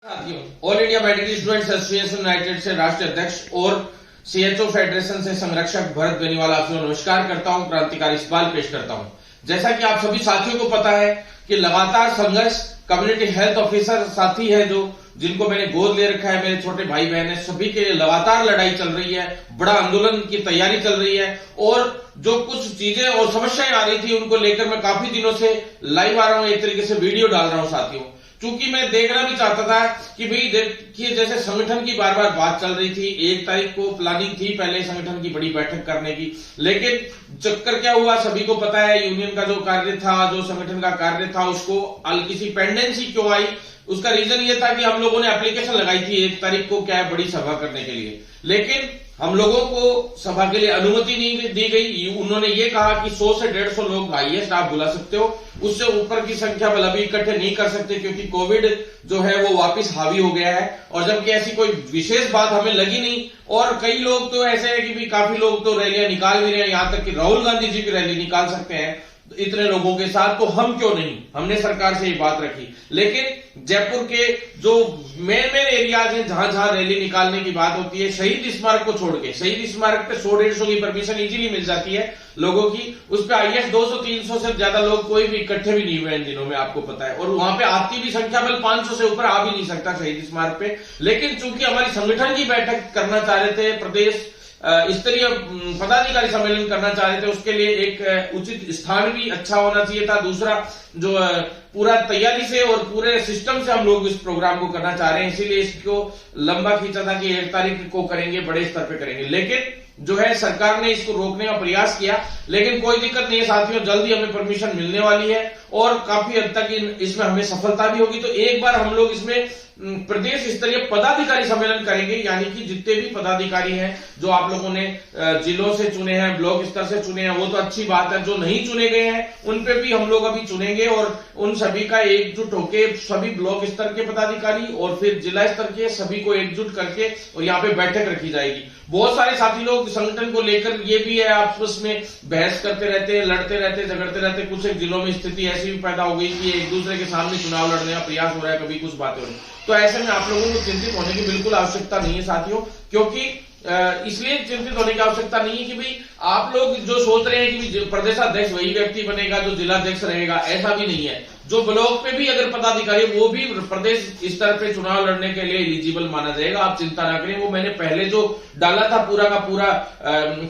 साथियों, all India medical students association United से राष्ट्रीय अध्यक्ष और सीएचओ फेडरेशन से संरक्षक भरत बेनीवाल आपसे नमस्कार करता हूं, क्रांतिकारी सवाल पेश करता हूं। जैसा कि आप सभी साथियों को पता है कि लगातार संघर्ष कम्युनिटी हेल्थ ऑफिसर साथी है जो जिनको मैंने गोद ले रखा है, मेरे छोटे भाई बहन है, सभी के लिए लगातार लड़ाई चल रही है, बड़ा आंदोलन की तैयारी चल रही है और जो कुछ चीजें और समस्याएं आ रही थी उनको लेकर मैं काफी दिनों से लाइव आ रहा हूं, एक तरीके से वीडियो डाल रहा हूं साथियों। चूंकि मैं देखना भी चाहता था कि भाई देखिए, जैसे संगठन की बार बार बात चल रही थी, 1 तारीख को प्लानिंग थी पहले संगठन की बड़ी बैठक करने की, लेकिन चक्कर क्या हुआ सभी को पता है। यूनियन का जो कार्य था, जो संगठन का कार्य था, उसको किसी पेंडेंसी क्यों आई, उसका रीजन ये था कि हम लोगों ने एप्लीकेशन लगाई थी 1 तारीख को क्या है बड़ी सभा करने के लिए, लेकिन हम लोगों को सभा के लिए अनुमति नहीं दी गई। उन्होंने ये कहा कि 100 से 150 लोग हाईएस्ट आप बुला सकते हो, उससे ऊपर की संख्या अभी इकट्ठे नहीं कर सकते क्योंकि कोविड जो है वो वापस हावी हो गया है। और जबकि ऐसी कोई विशेष बात हमें लगी नहीं और कई लोग तो ऐसे है कि भी काफी लोग तो रैलियां निकाल भी रहे हैं, यहां तक कि राहुल गांधी जी भी रैली निकाल सकते हैं इतने लोगों के साथ, तो हम क्यों नहीं। हमने सरकार से ये बात रखी, लेकिन जयपुर के जो मेन एरियाज हैं जहां जहां रैली निकालने की बात होती है, शहीद स्मारक को छोड़ के, शहीद स्मारक पे 100-150 की परमिशन इजीली मिल जाती है लोगों की, उस पर हाईएस्ट 200-300 से ज्यादा लोग कोई भी इकट्ठे भी नहीं हुए इन दिनों में, आपको पता है। और वहां पे आती भी संख्या बल 500 से ऊपर आ भी नहीं सकता शहीद स्मारक पे। लेकिन चूंकि हमारी संगठन की बैठक करना चाह रहे थे, प्रदेश स्तरीय पदाधिकारी सम्मेलन करना चाह रहे थे, उसके लिए एक उचित स्थान भी अच्छा होना चाहिए था। दूसरा जो पूरा तैयारी से और पूरे सिस्टम से हम लोग इस प्रोग्राम को करना चाह रहे हैं, इसीलिए इसको लंबा खींचा था कि 1 तारीख को करेंगे, बड़े स्तर पे करेंगे। लेकिन जो है सरकार ने इसको रोकने का प्रयास किया, लेकिन कोई दिक्कत नहीं है साथियों, जल्दी हमें परमिशन मिलने वाली है और काफी हद तक इसमें हमें सफलता भी होगी। तो एक बार हम लोग इसमें प्रदेश स्तरीय पदाधिकारी सम्मेलन करेंगे, यानी कि जितने भी पदाधिकारी हैं जो आप लोगों ने जिलों से चुने हैं, ब्लॉक स्तर से चुने हैं, वो तो अच्छी बात है, जो नहीं चुने गए हैं उन पे भी हम लोग अभी चुनेंगे और उन सभी का एकजुट होकर सभी ब्लॉक स्तर के पदाधिकारी और फिर जिला स्तर के सभी को एकजुट करके और यहाँ पे बैठक रखी जाएगी। बहुत सारे साथी लोग संगठन को लेकर ये भी है आपस में बहस करते रहते हैं, लड़ते रहते, झगड़ते रहते। कुछ एक जिलों में स्थिति ऐसी भी पैदा हो गई कि एक दूसरे के सामने चुनाव लड़ने का प्रयास हो रहा है, कभी कुछ बातें हो रही। तो ऐसे में आप लोगों को चिंतित होने की बिल्कुल आवश्यकता नहीं है साथियों, क्योंकि इसलिए चिंतित होने की आवश्यकता नहीं है कि भाई आप लोग जो सोच रहे हैं कि प्रदेशाध्यक्ष वही व्यक्ति बनेगा जो जिलाध्यक्ष रहेगा, ऐसा भी नहीं है। जो ब्लॉक पे भी अगर पदाधिकारी वो भी प्रदेश स्तर पे चुनाव लड़ने के लिए एलिजिबल माना जाएगा, आप चिंता ना करें। वो मैंने पहले जो डाला था पूरा का पूरा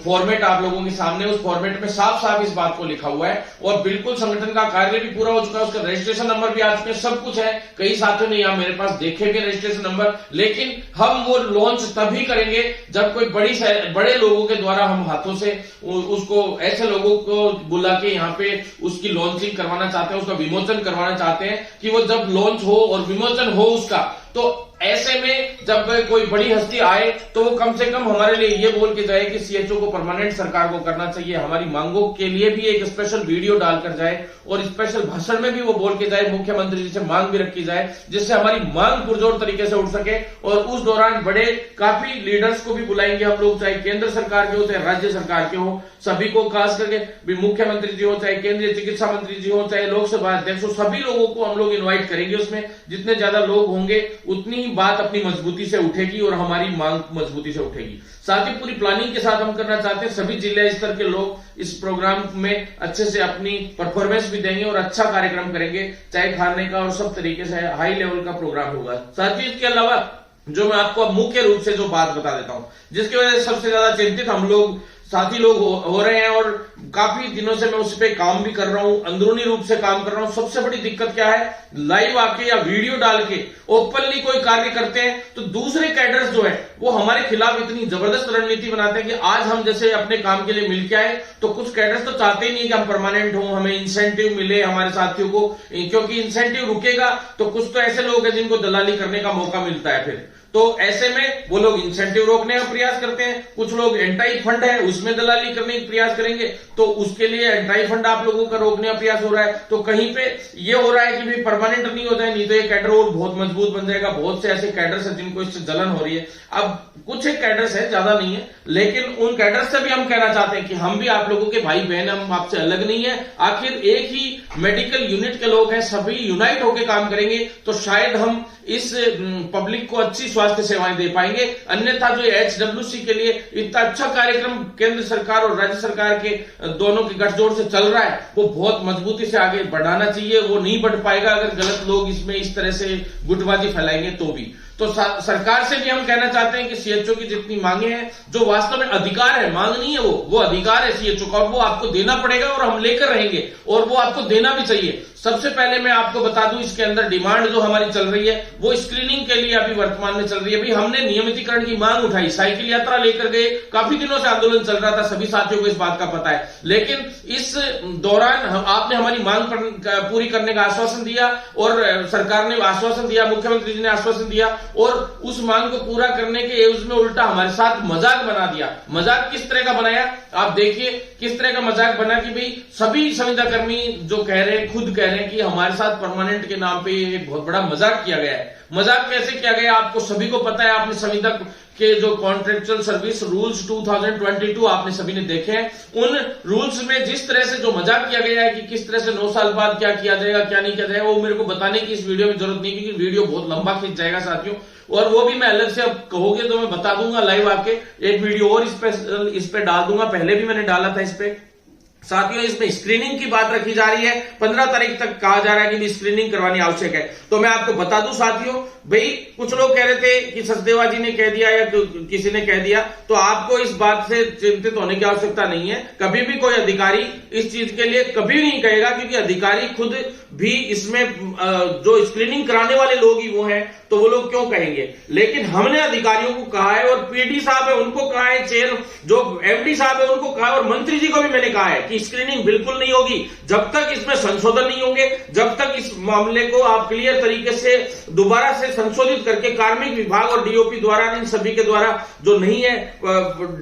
फॉर्मेट आप लोगों के सामने, उस फॉर्मेट में साफ साफ इस बात को लिखा हुआ है और बिल्कुल संगठन का कार्य भी पूरा हो चुका है, उसका रजिस्ट्रेशन नंबर भी आ चुके हैं, सब कुछ है। कई साथियों ने यहाँ मेरे पास देखे भी रजिस्ट्रेशन नंबर, लेकिन हम वो लॉन्च तभी करेंगे जब कोई बड़े लोगों के द्वारा हम हाथों से उसको ऐसे लोगों को बुला के यहाँ पे उसकी लॉन्चिंग करवाना चाहते हैं, उसका विमोचन करवाना चाहते हैं कि वो जब लॉन्च हो और विमोचन हो उसका, तो ऐसे में जब कोई बड़ी हस्ती आए तो वो कम से कम हमारे लिए ये बोल के जाए कि सीएचओ को परमानेंट सरकार को करना चाहिए। हमारी मांगों के लिए भी एक स्पेशल वीडियो डालकर जाए और स्पेशल भाषण में भी वो बोल के जाए, मुख्यमंत्री जी से मांग भी रखी जाए, जिससे हमारी मांग पुरजोर तरीके से उठ सके। और उस दौरान बड़े काफी लीडर्स को भी बुलाएंगे हम लोग, चाहे केंद्र सरकार के हो चाहे राज्य सरकार के हो, सभी को खास करके मुख्यमंत्री जी हो, चाहे केंद्रीय चिकित्सा मंत्री जी हो, चाहे लोकसभा अध्यक्ष हो, सभी लोगों को हम लोग इन्वाइट करेंगे। उसमें जितने ज्यादा लोग होंगे उतनी बात अपनी मजबूती से उठेगी और हमारी मांग मजबूती से उठेगी। साथ ही पूरी प्लानिंग के साथ हम करना चाहते हैं, सभी जिला स्तर के लोग इस प्रोग्राम में अच्छे से अपनी परफॉर्मेंस भी देंगे और अच्छा कार्यक्रम करेंगे, चाहे खाने का और सब तरीके से हाई लेवल का प्रोग्राम होगा। साथ ही इसके अलावा जो मैं आपको मुख्य रूप से जो बात बता देता हूं, जिसकी वजह से सबसे ज्यादा चिंतित हम लोग साथी लोग हो रहे हैं और काफी दिनों से मैं उस पर काम भी कर रहा हूं, अंदरूनी रूप से काम कर रहा हूं। सबसे बड़ी दिक्कत क्या है, लाइव आके या वीडियो डाल के ओपनली कोई कार्य करते हैं तो दूसरे कैडर्स जो है वो हमारे खिलाफ इतनी जबरदस्त रणनीति बनाते हैं कि आज हम जैसे अपने काम के लिए मिल के आए तो कुछ कैडर्स तो चाहते ही नहीं कि हम परमानेंट हो, हमें इंसेंटिव मिले हमारे साथियों को, क्योंकि इंसेंटिव रुकेगा तो कुछ तो ऐसे लोग हैं जिनको दलाली करने का मौका मिलता है फिर। तो ऐसे में वो लोग इंसेंटिव रोकने का प्रयास करते हैं, कुछ लोग एंटाई फंड है उस इसमें दलाली करने का प्रयास करेंगे तो उसके लिए एंट्राई फंड आप लोगों का रोकने का प्रयास हो रहा है। तो कहीं पे ये हो रहा है कि भाई परमानेंट नहीं होता है, नहीं तो ये कैडर और बहुत मजबूत बन जाएगा। बहुत से ऐसे कैडर्स है जिनको इससे जलन हो रही है। अब कुछ एक कैडर्स है, ज्यादा नहीं है, लेकिन उन कैडर्स से भी हम कहना चाहते हैं कि हम भी आप लोगों के भाई बहन, हम आपसे अलग नहीं है। आखिर एक ही मेडिकल यूनिट के लोग हैं, सभी यूनाइट होकर काम करेंगे तो शायद हम इस पब्लिक को अच्छी स्वास्थ्य सेवाएं दे पाएंगे। अन्यथा जो HWC के लिए इतना अच्छा कार्यक्रम केंद्र सरकार और राज्य सरकार के दोनों के गठजोड़ से चल रहा है, वो बहुत मजबूती से आगे बढ़ाना चाहिए। वो नहीं बढ़ पाएगा अगर गलत लोग इसमें इस तरह से गुटबाजी फैलाएंगे तो भी। तो सरकार से भी हम कहना चाहते हैं कि CHO की जितनी मांगे हैं, जो वास्तव में अधिकार है, मांग नहीं है, वो अधिकार है CHO का और वो आपको देना पड़ेगा और हम लेकर रहेंगे और वो आपको देना भी चाहिए। सबसे पहले मैं आपको बता दूं, इसके अंदर डिमांड जो हमारी चल रही है वो स्क्रीनिंग के लिए अभी वर्तमान में चल रही है। भाई हमने नियमितीकरण की मांग उठाई, साइकिल यात्रा लेकर गए, काफी दिनों से आंदोलन चल रहा था, सभी साथियों को इस बात का पता है। लेकिन इस दौरान आपने हमारी मांग पूरी करने का आश्वासन दिया और सरकार ने आश्वासन दिया, मुख्यमंत्री जी ने आश्वासन दिया और उस मांग को पूरा करने के एवज में उल्टा हमारे साथ मजाक बना दिया। मजाक किस तरह का बनाया आप देखिए, किस तरह का मजाक बना कि भाई सभी संविदा कर्मी जो कह रहे हैं, खुद कह रहे हैं कि हमारे साथ परमानेंट के नाम पे एक बहुत बड़ा मजाक किया गया है। मजाक कैसे किया गया आपको सभी को पता है। आपने संविदा के जो कॉन्ट्रेक्चुअल सर्विस रूल्स 2022 आपने सभी ने देखे हैं। उन रूल्स में जिस तरह से जो मजाक किया गया है कि किस तरह से 9 साल बाद क्या किया जाएगा, क्या नहीं किया जाएगा, वो मेरे को बताने की इस वीडियो में जरूरत नहीं, क्योंकि वीडियो बहुत लंबा खींच जाएगा साथियों। और वो भी मैं अलग से, अब कहोगे तो मैं बता दूंगा लाइव आके एक वीडियो और इस पे डाल दूंगा। पहले भी मैंने डाला था इस पे। साथियों इसमें स्क्रीनिंग की बात रखी जा रही है, 15 तारीख तक कहा जा रहा है कि स्क्रीनिंग करवानी आवश्यक है। तो मैं आपको बता दूं साथियों, भाई कुछ लोग कह रहे थे कि सचदेवा जी ने कह दिया या किसी ने कह दिया, तो आपको इस बात से चिंतित होने की आवश्यकता नहीं है। कभी भी कोई अधिकारी इस चीज के लिए कभी नहीं कहेगा, क्योंकि अधिकारी खुद भी इसमें जो स्क्रीनिंग कराने वाले लोग ही वो हैं, तो वो लोग क्यों कहेंगे। लेकिन हमने अधिकारियों को कहा है और PD साहब है उनको कहा है, चेयर जो MD साहब है उनको कहा है और मंत्री जी को भी मैंने कहा है कि स्क्रीनिंग बिल्कुल नहीं होगी जब तक इसमें संशोधन नहीं होंगे, जब तक इस मामले को आप क्लियर तरीके से दोबारा से संशोधित करके कार्मिक विभाग और DOP द्वारा, इन सभी के द्वारा जो नहीं है,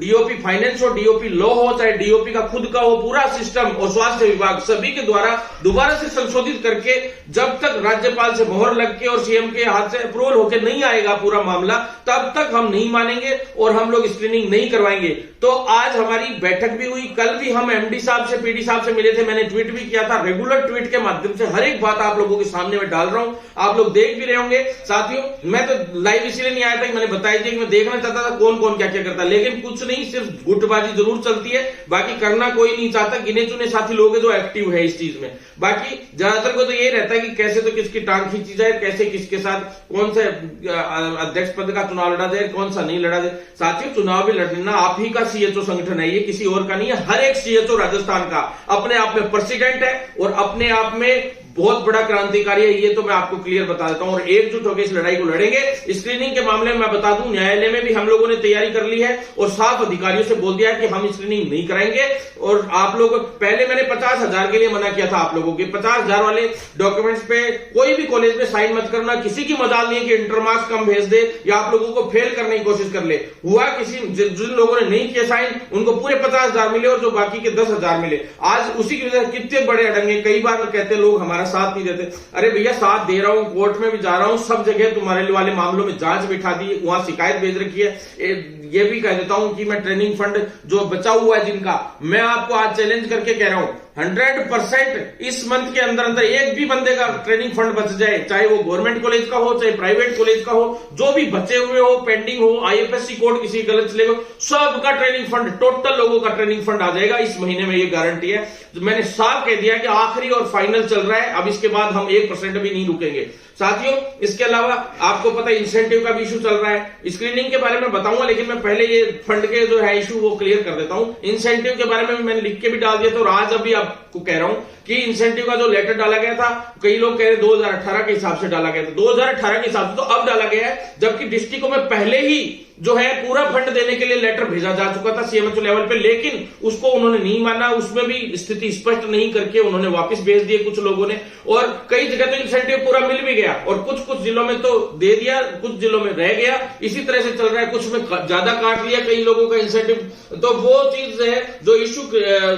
DOP फाइनेंस हो, DOP लॉ हो, चाहे DOP का खुद का हो, पूरा सिस्टम और स्वास्थ्य विभाग सभी के द्वारा दोबारा से संशोधित करके जब तक राज्यपाल से मोहर लग के और CM के हाथ से अप्रूवल होकर नहीं आएगा पूरा मामला, तब तक हम नहीं मानेंगे और हम लोग स्क्रीनिंग नहीं करवाएंगे। तो आज हमारी बैठक भी हुई, कल भी हम MD साहब से, PD साहब से मिले थे, मैंने ट्वीट भी किया था। रेगुलर ट्वीट के माध्यम से हर एक बात आप लोगों के सामने में डाल रहा हूं, आप लोग देख भी रहे होंगे। साथियों मैं तो लाइव इसलिए नहीं आया था कि मैंने बताया कि मैं देखना चाहता था कौन कौन क्या क्या करता है, लेकिन कुछ नहीं, सिर्फ गुटबाजी जरूर चलती है, बाकी करना कोई नहीं चाहता। गिने चुने साथी लोग हैं जो एक्टिव है इस चीज में। बाकी ज्यादातर को तो ये रहता है कि कैसे तो किसकी टांग खींची जाए, कैसे किसके साथ कौन से अध्यक्ष पद का चुनाव लड़ा जाए, कौन सा नहीं लड़ा जाए। साथियों चुनाव भी लड़ना आप ही का CHO संगठन है, ये किसी और का नहीं है। हर एक CHO राजस्थान का अपने आप में प्रेसिडेंट है और अपने आप में बहुत बड़ा क्रांतिकारी है, ये तो मैं आपको क्लियर बता देता हूं। और एकजुट होकर इस लड़ाई को लड़ेंगे। स्क्रीनिंग के मामले में मैं बता दूं, न्यायालय में भी हम लोगों ने तैयारी कर ली है और साफ अधिकारियों से बोल दिया है कि हम स्क्रीनिंग नहीं कराएंगे। और आप लोग, पहले मैंने 50,000 के लिए मना किया था आप लोगों के, 50,000 वाले डॉक्यूमेंट्स पे कोई भी कॉलेज में साइन मत करना। किसी की मजाल नहीं है कि इंटरमार्क्स कम भेज दे या आप लोगों को फेल करने की कोशिश कर ले। हुआ किसी, जिन लोगों ने नहीं किया साइन उनको पूरे 50,000 मिले और जो बाकी के 10,000 मिले। आज उसी की वजह से कितने बड़े अड़ंगे, कई बार कहते लोग हमारा साथ नहीं देते। अरे भैया साथ दे रहा हूं, कोर्ट में भी जा रहा हूं, सब जगह तुम्हारे वाले मामलों में जांच बिठा दी, वहां शिकायत भेज रखी है। ये भी कह देता हूं कि मैं ट्रेनिंग फंड जो बचा हुआ है जिनका, मैं आपको आज चैलेंज करके कह रहा हूं 100% इस मंथ के अंदर अंदर एक भी बंदे का ट्रेनिंग फंड बच जाए, चाहे वो गवर्नमेंट कॉलेज का हो चाहे प्राइवेट कॉलेज का हो, जो भी बचे हुए हो, पेंडिंग हो, IFSC कोड किसी गलत चलेगा, सबका ट्रेनिंग फंड, टोटल लोगों का ट्रेनिंग फंड आ जाएगा इस महीने में, ये गारंटी है। तो मैंने साफ कह दिया कि आखिरी और फाइनल चल रहा है, अब इसके बाद हम 1% भी नहीं रुकेंगे। साथियों इसके अलावा आपको पता है इंसेंटिव का भी इशू चल रहा है, स्क्रीनिंग के बारे में बताऊंगा, लेकिन मैं पहले ये फंड के जो है इशू वो क्लियर कर देता हूं। इंसेंटिव के बारे में मैंने लिख के भी डाल दिया था और आज अभी आपको कह रहा हूं कि इंसेंटिव का जो लेटर डाला गया था, कई लोग कह रहे 2018 के हिसाब से डाला गया था, 2018 के हिसाब से तो अब डाला गया है, जबकि डिस्ट्रिक्टों में पहले ही जो है पूरा फंड देने के लिए लेटर भेजा जा चुका था सीएमएचओ लेवल पे, लेकिन उसको उन्होंने नहीं माना, उसमें भी स्थिति स्पष्ट नहीं करके उन्होंने वापस भेज दिए कुछ लोगों ने, और कई जगह तो इंसेंटिव पूरा मिल भी गया और कुछ कुछ जिलों में तो दे दिया, कुछ जिलों में रह गया, इसी तरह से चल रहा है, कुछ में ज्यादा काट लिया कई लोगों का इंसेंटिव। तो वो चीज है जो इश्यू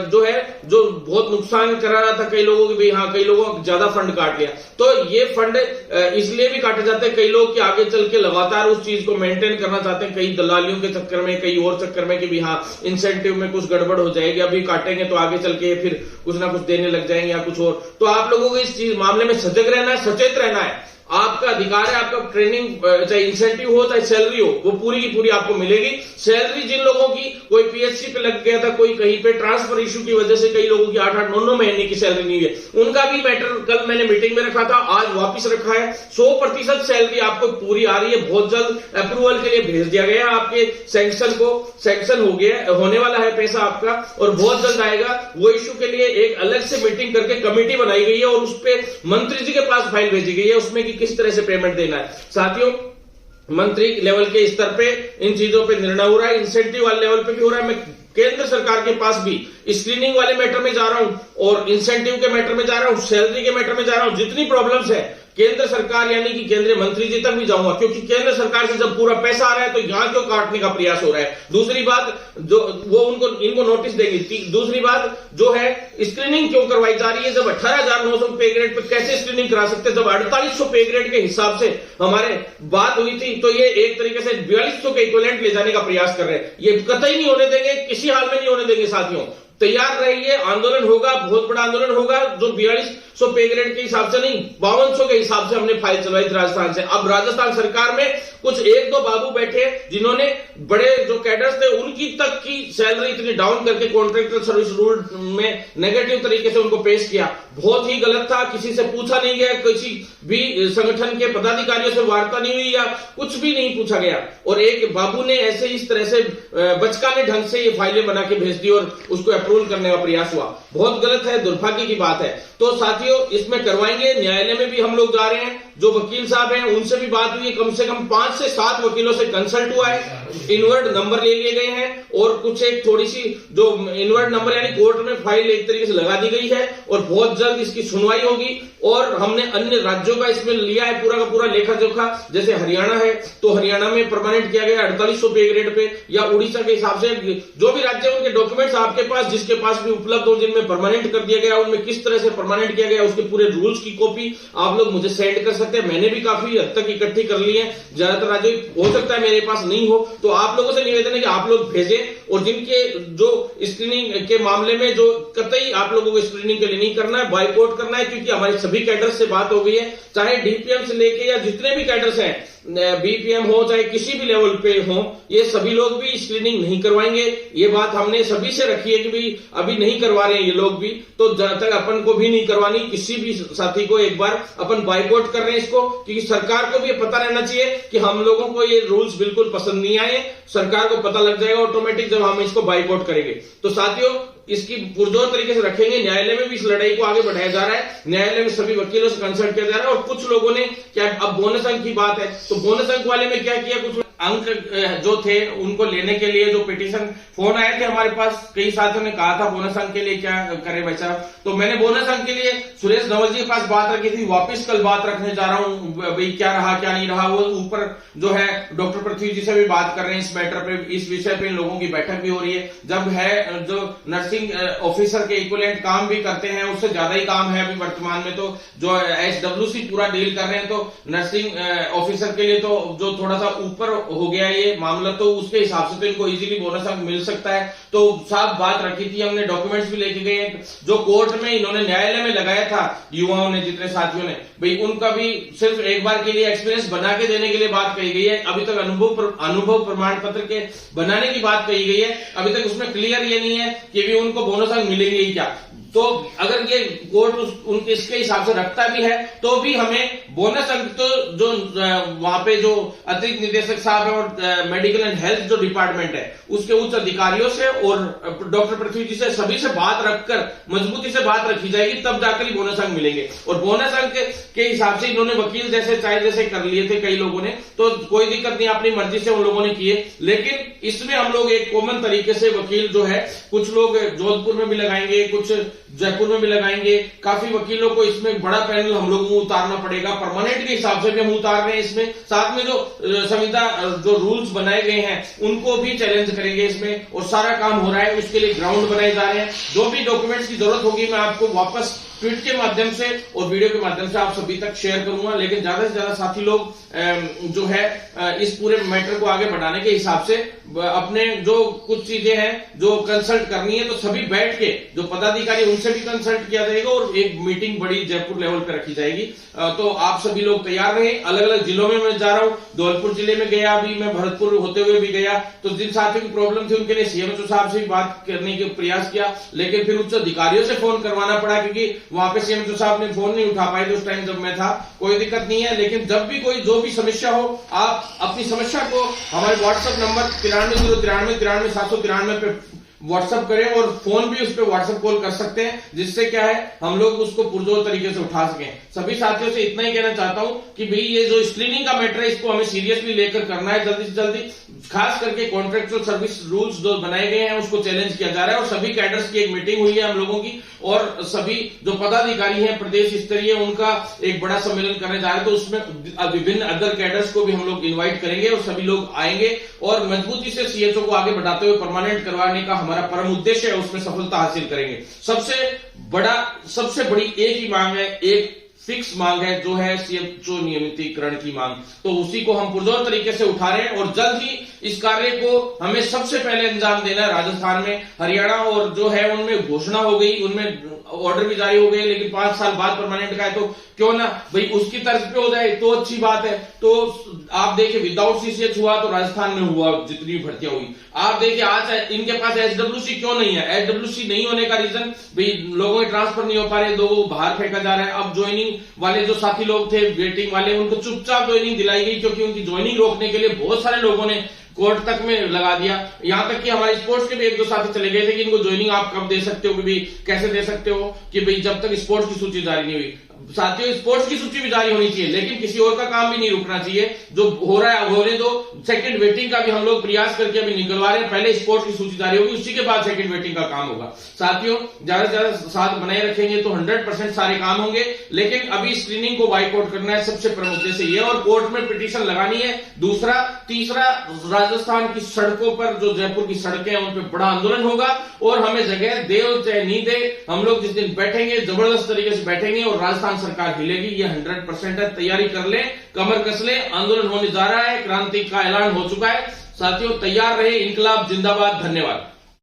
जो है जो बहुत नुकसान करा रहा था कई लोगों के भी, हाँ कई लोगों को ज्यादा फंड काट लिया। तो ये फंड इसलिए भी काटे जाते हैं कई लोग कि आगे चल के लगातार उस चीज को मेंटेन करना चाहते हैं, कई दलालियों के चक्कर में, कई और चक्कर में कि भी हाँ इंसेंटिव में कुछ गड़बड़ हो जाएगी, अभी काटेंगे तो आगे चल के फिर कुछ ना कुछ देने लग जाएंगे या कुछ और। तो आप लोगों को इस चीज मामले में सजग रहना है, सचेत रहना है, आपका अधिकार है, आपका ट्रेनिंग चाहे इंसेंटिव हो चाहे सैलरी हो वो पूरी की पूरी आपको मिलेगी। सैलरी जिन लोगों की कोई पीएचसी पे लग गया था, कोई कहीं पे ट्रांसफर इश्यू की वजह से कई लोगों की 8-8, 9-9 महीने की सैलरी नहीं है, उनका भी मैटर कल मैंने मीटिंग में रखा था, आज वापिस रखा है। 100% सैलरी आपको पूरी आ रही है, बहुत जल्द अप्रूवल के लिए भेज दिया गया है, आपके सैंक्शन को सैंक्शन हो गया, होने वाला है पैसा आपका और बहुत जल्द आएगा। वो इश्यू के लिए एक अलग से मीटिंग करके कमेटी बनाई गई है और उस पर मंत्री जी के पास फाइल भेजी गई है, उसमें कि किस तरह से पेमेंट देना है। साथियों, मंत्री लेवल के स्तर पे इन चीजों पे निर्णय हो रहा है, इंसेंटिव वाले लेवल पे भी हो रहा है। मैं केंद्र सरकार के पास भी स्क्रीनिंग वाले मैटर में जा रहा हूं और इंसेंटिव के मैटर में जा रहा हूं, सैलरी के मैटर में जा रहा हूं, जितनी प्रॉब्लम्स है केंद्र सरकार यानी कि केंद्रीय मंत्री जी तक भी जाऊंगा, क्योंकि केंद्र सरकार से जब पूरा पैसा आ रहा है तो यहां क्यों काटने का प्रयास हो रहा है। दूसरी बात जो वो इनको नोटिस देंगे। दूसरी बात जो है स्क्रीनिंग क्यों करवाई जा रही है, जब 18,900 पे ग्रेड पे कैसे स्क्रीनिंग करा सकते हैं, जब 4800 पे ग्रेड के हिसाब से हमारे बात हुई थी, तो ये एक तरीके से 4200 के इक्विवेलेंट ले जाने का प्रयास कर रहे हैं। ये कतई नहीं होने देंगे, किसी हाल में नहीं होने देंगे। साथियों तैयार रहिए, आंदोलन होगा, बहुत बड़ा आंदोलन होगा, जो 4200 पे ग्रेड के हिसाब से नहीं 5200 के हिसाब से हमने फाइल चलवाई थी राजस्थान से। अब राजस्थान सरकार में कुछ 1-2 बाबू बैठे जिन्होंने बड़े जो कैडर्स थे उनकी तक की सैलरी इतनी डाउन करके कॉन्ट्रैक्टर सर्विस रूल में नेगेटिव तरीके से उनको पेश किया। बहुत ही गलत था, किसी से पूछा नहीं गया, किसी भी संगठन के पदाधिकारियों से वार्ता नहीं हुई या कुछ भी नहीं पूछा गया, और एक बाबू ने ऐसे इस तरह से बचकाने ढंग से ये फाइलें बना के भेज दी और उसको अप्रूवल करने का प्रयास हुआ। बहुत गलत है, दुर्भाग्य की बात है। तो साथियों इसमें करवाएंगे, न्यायालय में भी हम लोग जा रहे हैं, जो वकील साहब हैं उनसे भी बात हुई है, कम से कम 5 से 7 वकीलों से कंसल्ट हुआ है, इनवर्ड नंबर ले लिए गए हैं और कुछ एक थोड़ी सी जो इनवर्ड नंबर यानी कोर्ट में फाइल एक तरीके से लगा दी गई है और बहुत जल्द इसकी सुनवाई होगी। और हमने अन्य राज्यों का इसमें लिया है पूरा का पूरा लेखा जोखा, जैसे हरियाणा है तो हरियाणा में परमानेंट किया गया 4800 पे ग्रेड पे, या उड़ीसा के हिसाब से जो भी राज्य उनके डॉक्यूमेंट्स आपके पास जिसके पास भी उपलब्ध हो जिनमें परमानेंट कर दिया गया, उनमें किस तरह से परमानेंट किया गया उसके पूरे रूल्स की कॉपी आप लोग मुझे सेंड कर सकते हैं। मैंने भी काफी हद तक इकट्ठी कर ली है, ज्यादातर राज्यों हो सकता है मेरे पास नहीं हो, तो आप लोगों से निवेदन है कि आप लोग भेजें। और जिनके जो स्क्रीनिंग के मामले में जो कतई आप लोगों को स्क्रीनिंग के लिए नहीं करना है, बाइकआउट करना है, क्योंकि हमारे सभी कैडर्स से बात हो गई है, चाहे डीपीएम से लेके या जितने भी कैडर्स हैं, बीपीएम हो चाहे किसी भी लेवल पे हो, ये सभी लोग भी स्क्रीनिंग नहीं करवाएंगे। ये बात हमने सभी से रखी है कि भाई अभी नहीं करवा रहे हैं ये लोग भी, तो जब तक अपन को भी नहीं करवानी, किसी भी साथी को एक बार अपन बाइकआउट कर रहे हैं इसको, क्योंकि सरकार को भी पता रहना चाहिए कि हम लोगों को ये रूल्स बिल्कुल पसंद नहीं आए। सरकार को पता लग जाएगा ऑटोमेटिक जब हम इसको बाइकआउट करेंगे। तो साथियों इसकी पुरजोर तरीके से रखेंगे, न्यायालय में भी इस लड़ाई को आगे बढ़ाया जा रहा है, न्यायालय में सभी वकीलों से कंसल्ट किया जा रहा है। और कुछ लोगों ने क्या, अब बोनस अंक की बात है, तो बोनस अंक वाले में क्या किया, कुछ अंक जो थे उनको लेने के लिए जो पिटीशन फोन आए थे हमारे पास, कई साथियों ने कहा था बोनस अंक के लिए क्या करे बच्चा, तो मैंने बोनस अंक के लिए सुरेश धवल जी के पास बात रखी थी, वापस कल बात रखने जा रहा हूं, भाई क्या रहा क्या नहीं रहा। वो ऊपर जो है डॉक्टर पृथ्वी जी से भी बात कर रहे हैं इस मैटर पे, इस विषय पे इन लोगों की बैठक भी हो रही है। जब है जो नर्सिंग ऑफिसर के इक्विवेलेंट काम भी करते हैं उससे ज्यादा ही काम है अभी वर्तमान में, तो जो एसडब्ल्यूसी पूरा डील कर रहे हैं, तो नर्सिंग ऑफिसर के लिए तो जो थोड़ा सा ऊपर हो गया ये मामला, तो उसके हिसाब से तो इनको इजीली बोनस अंक मिल सकता है। तो साफ बात रखी थी हमने, डॉक्यूमेंट्स भी लेके गए हैं, जो कोर्ट में इन्होंने न्यायालय में लगाया था युवाओं ने, जितने साथियों ने, भाई उनका भी सिर्फ एक बार के लिए एक्सपीरियंस बना के देने के लिए बात कही गई है। अभी तक अनुभव प्रमाण पत्र के बनाने की बात कही गई है, अभी तक उसमें क्लियर ये नहीं है कि भी उनको बोनस अंक मिलेंगे ही क्या। तो अगर ये कोर्ट उनके इसके हिसाब से रखता भी है तो भी हमें बोनस अंक तो जो वहां पे जो अतिरिक्त निदेशक साहब है और मेडिकल एंड हेल्थ जो डिपार्टमेंट है उसके उच्च अधिकारियों से और डॉक्टर पृथ्वी जी से सभी से बात रखकर मजबूती से बात रखी जाएगी, तब जाकर ही बोनस अंक मिलेंगे। और बोनस अंक के हिसाब से इन्होंने वकील जैसे चाहे जैसे कर लिए थे कई लोगों ने, तो कोई दिक्कत नहीं, अपनी मर्जी से उन लोगों ने किए। लेकिन इसमें हम लोग एक कॉमन तरीके से वकील जो है कुछ लोग जोधपुर में भी लगाएंगे, कुछ जयपुर में भी लगाएंगे, काफी वकीलों को इसमें बड़ा पैनल हम लोग मुंह उतारना पड़ेगा। परमानेंट के हिसाब से भी हम उतार रहे हैं इसमें, साथ में जो संविदा जो रूल्स बनाए गए हैं उनको भी चैलेंज करेंगे इसमें, और सारा काम हो रहा है, उसके लिए ग्राउंड बनाए जा रहे हैं। जो भी डॉक्यूमेंट्स की जरूरत होगी मैं आपको वापस ट्वीट के माध्यम से और वीडियो के माध्यम से आप सभी तक शेयर करूंगा। लेकिन ज्यादा से ज्यादा साथी लोग जो है इस पूरे मैटर को आगे बढ़ाने के हिसाब से अपने जो कुछ चीजें हैं जो कंसल्ट करनी है तो सभी बैठ के जो पदाधिकारी उनसे भी कंसल्ट किया जाएगा और एक मीटिंग बड़ी जयपुर लेवल पे रखी जाएगी। तो आप सभी लोग तैयार रहे। अलग अलग जिलों में मैं जा रहा हूं, धौलपुर जिले में गया, अभी मैं भरतपुर होते हुए भी गया, तो जिन साथियों की प्रॉब्लम थी उनके लिए सीएमओ साहब से भी बात करने के प्रयास किया, लेकिन फिर उच्च अधिकारियों से फोन करवाना पड़ा क्योंकि वहां पे सीएमओ साहब ने फोन नहीं उठा पाए थे उस टाइम जब मैं था। कोई दिक्कत नहीं है, लेकिन जब भी कोई जो भी समस्या हो आप अपनी समस्या को हमारे व्हाट्सएप नंबर 9309393793 पे व्हाट्सएप करें और फोन भी उस पर व्हाट्सएप कॉल कर सकते हैं, जिससे क्या है हम लोग उसको पुरजोर तरीके से उठा सकें। सभी साथियों से इतना ही कहना चाहता हूं कि भाई ये जो स्क्रीनिंग का मैटर है इसको हमें सीरियसली लेकर करना है जल्दी से जल्दी। खास करके कॉन्ट्रेक्चुअल सर्विस रूल्स जो बनाए गए हैं उसको चैलेंज किया जा रहा है और सभी कैडर्स की एक मीटिंग हुई है हम लोगों की और सभी जो पदाधिकारी हैं प्रदेश स्तरीय उनका एक बड़ा सम्मेलन करने जा रहे हैं, तो उसमें विभिन्न अदर कैडर्स को भी हम लोग इन्वाइट करेंगे और सभी लोग आएंगे और मजबूती से सीएचओ को आगे बढ़ाते हुए परमानेंट करवाने का हमारा परम उद्देश्य है, उसमें सफलता हासिल करेंगे। सबसे बड़ी एक ही मांग है, एक फिक्स मांग है जो है सीएचओ नियमितीकरण की मांग, तो उसी को हम पुरजोर तरीके से उठा रहे हैं और जल्द ही इस कार्य को हमें सबसे पहले अंजाम देना है। राजस्थान में, हरियाणा और जो है उनमें घोषणा हो गई, उनमें ऑर्डर भी जारी हो गए, लेकिन 5 साल बाद परमानेंट का है तो क्यों ना भाई उसकी तर्ज पे हो जाए तो अच्छी बात है। तो आप देखिए विदाउट सीसीएच हुआ तो राजस्थान में हुआ जितनी भर्तियां हुई। आप देखिए आज इनके पास एचडब्ल्यूसी क्यों नहीं है, एचडब्ल्यूसी नहीं होने का रीजन भाई लोगों के ट्रांसफर नहीं हो पा रहे, लोगों को बाहर फेंका जा रहा है। अब ज्वाइनिंग वाले जो साथी लोग थे वेटिंग वाले उनको चुपचाप ज्वाइनिंग दिलाई गई क्योंकि उनकी ज्वाइनिंग रोकने के लिए बहुत सारे लोगों ने कोर्ट तक में लगा दिया। यहां तक कि हमारे स्पोर्ट्स के भी एक दो साथी चले गए थे कि इनको ज्वाइनिंग आप कब दे सकते हो, कि भाई कैसे दे सकते हो, कि भाई जब तक स्पोर्ट्स की सूची जारी नहीं हुई। साथियों स्पोर्ट्स की सूची भी जारी होनी चाहिए, लेकिन किसी और का काम भी नहीं रुकना चाहिए। जो हो रहा है होने दो, सेकंड वेटिंग का भी हम लोग प्रयास करके अभी निकलवा रहे हैं। पहले स्पोर्ट्स की सूची जारी होगी, उसी के बाद सेकंड वेटिंग का काम होगा। साथियों ज्यादा से ज्यादा साथ बनाए रखेंगे तो 100% सारे काम होंगे, लेकिन अभी स्क्रीनिंग को बाइकआउट करना है सबसे प्रमुख उद्देश्य ये, और कोर्ट में पिटीशन लगानी है। दूसरा तीसरा राजस्थान की सड़कों पर जो जयपुर की सड़कें हैं उन पर बड़ा आंदोलन होगा और हमें जगह दे चाहे नहीं दे, हम लोग जिस दिन बैठेंगे जबरदस्त तरीके से बैठेंगे और राजस्थान सरकार हिलेगी, ये 100% है। तैयारी कर ले, कमर कस ले, आंदोलन होने जा रहा है, क्रांति का ऐलान हो चुका है। साथियों तैयार रहे, इनकलाब जिंदाबाद। धन्यवाद।